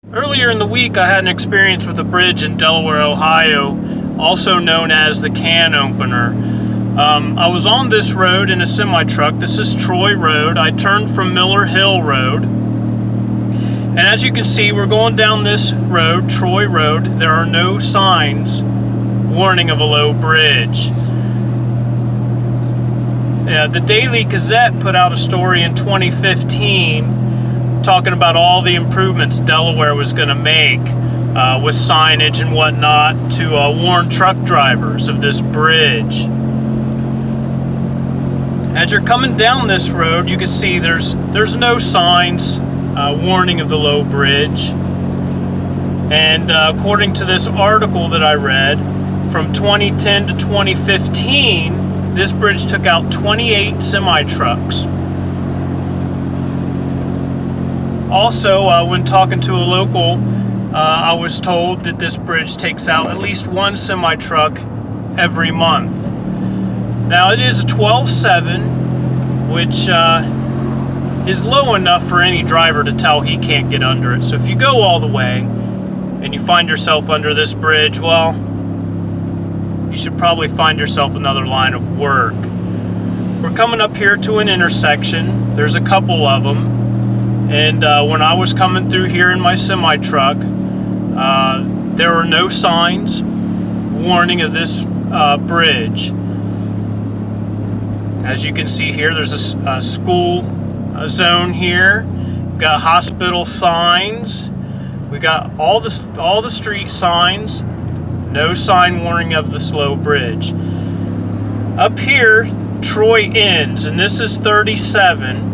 Earlier in the week, I had an experience with a bridge in Delaware, Ohio, also known as the can opener. I was on this road in a semi-truck. This is Troy Road. I turned from Miller Hill Road. And as you can see, we're going down this road, Troy Road. There are no signs warning of a low bridge. The Daily Gazette put out a story in 2015 talking about all the improvements Delaware was going to make with signage and whatnot to warn truck drivers of this bridge. As you're coming down this road, you can see there's no signs warning of the low bridge. And according to this article that I read, from 2010 to 2015, this bridge took out 28 semi-trucks. Also, when talking to a local, I was told that this bridge takes out at least one semi-truck every month. Now, it is a 12.7, which is low enough for any driver to tell he can't get under it. So if you go all the way and you find yourself under this bridge, well, you should probably find yourself another line of work. We're coming up here to an intersection. There's a couple of them. And when I was coming through here in my semi-truck, there were no signs warning of this bridge. As you can see here, there's a school zone here. We've got hospital signs. We got all the street signs. No sign warning of the slow bridge. Up here, Troy ends, and this is 37.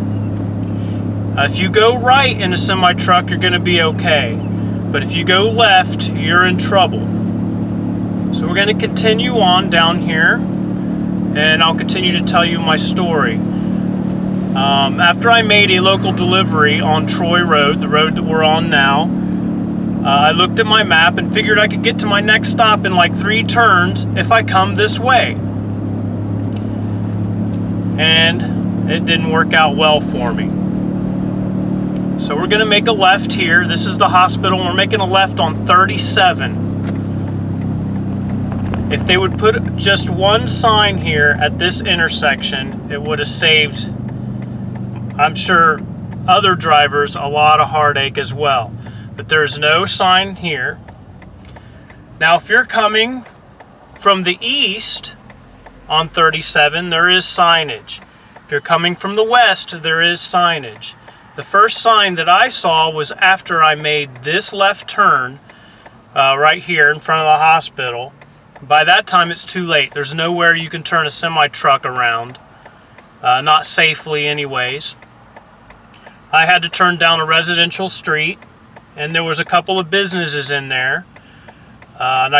If you go right in a semi-truck, you're going to be okay. But if you go left, you're in trouble. So we're going to continue on down here, and I'll continue to tell you my story. After I made a local delivery on Troy Road, the road that we're on now, I looked at my map and figured I could get to my next stop in like 3 turns if I come this way. And it didn't work out well for me. So we're going to make a left here. This is the hospital. We're making a left on 37. If they would put just one sign here at this intersection, it would have saved, I'm sure, other drivers a lot of heartache as well. But there's no sign here. Now, if you're coming from the east on 37, there is signage. If you're coming from the west, there is signage. The first sign that I saw was after I made this left turn right here in front of the hospital. By that time, it's too late. There's nowhere you can turn a semi-truck around, not safely anyways. I had to turn down a residential street, and there was a couple of businesses in there. And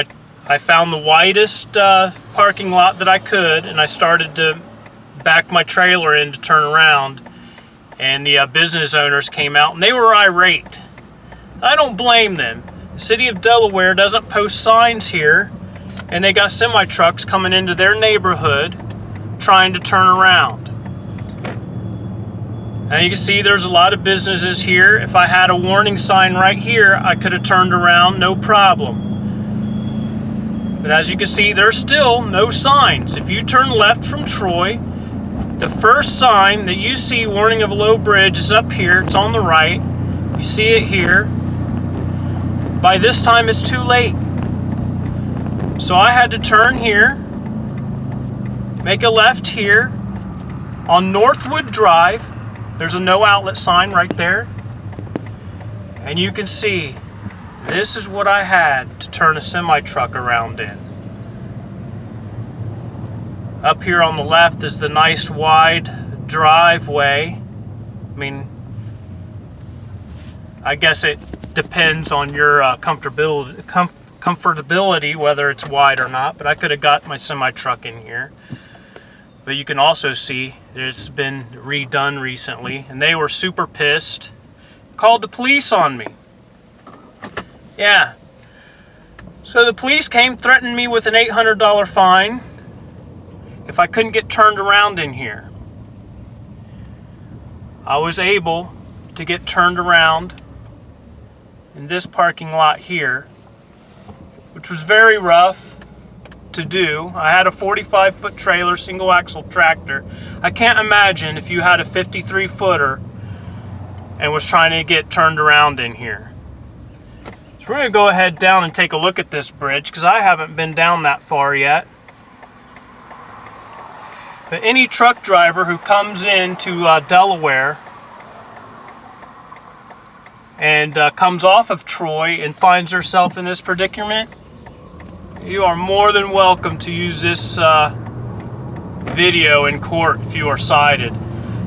I found the widest parking lot that I could, and I started to back my trailer in to turn around. And the business owners came out, and they were irate. I don't blame them. The city of Delaware doesn't post signs here, and they got semi-trucks coming into their neighborhood trying to turn around. Now you can see there's a lot of businesses here. If I had a warning sign right here, I could have turned around, no problem. But as you can see, there's still no signs. If you turn left from Troy, the first sign that you see warning of a low bridge is up here. It's on the right. You see it here. By this time, it's too late. So I had to turn here, make a left here on Northwood Drive. There's a no outlet sign right there. And you can see this is what I had to turn a semi-truck around in. Up here on the left is the nice wide driveway. I mean, I guess it depends on your comfortability, whether it's wide or not, but I could have got my semi-truck in here. But you can also see that it's been redone recently, and they were super pissed. Called the police on me. Yeah. So the police came, threatened me with an $800 fine if I couldn't get turned around in here. I was able to get turned around in this parking lot here, which was very rough to do. I had a 45-foot trailer, single axle tractor. I can't imagine if you had a 53-footer and was trying to get turned around in here. So we're going to go ahead down and take a look at this bridge because I haven't been down that far yet. But any truck driver who comes into Delaware and comes off of Troy and finds herself in this predicament, you are more than welcome to use this video in court if you are cited.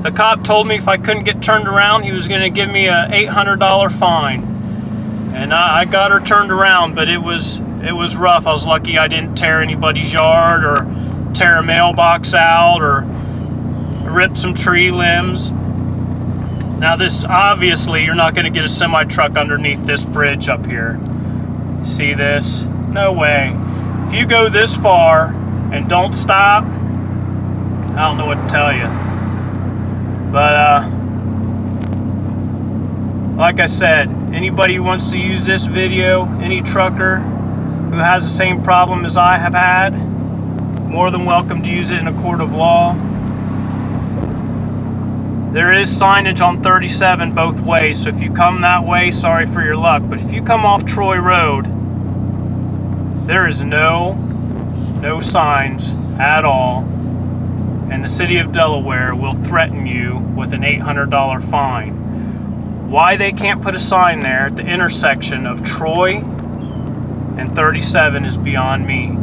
The cop told me if I couldn't get turned around, he was going to give me a $800 fine. And I got her turned around, but it was rough. I was lucky I didn't tear anybody's yard or tear a mailbox out or rip some tree limbs. Now this, obviously, you're not going to get a semi-truck underneath this bridge up here. See this? No way. If you go this far and don't stop, I don't know what to tell you. But, like I said, anybody who wants to use this video, any trucker who has the same problem as I have had, more than welcome to use it in a court of law. There is signage on 37 both ways, so if you come that way, sorry for your luck. But if you come off Troy Road, there is no signs at all, and the city of Delaware will threaten you with an $800 fine. Why they can't put a sign there at the intersection of Troy and 37 is beyond me.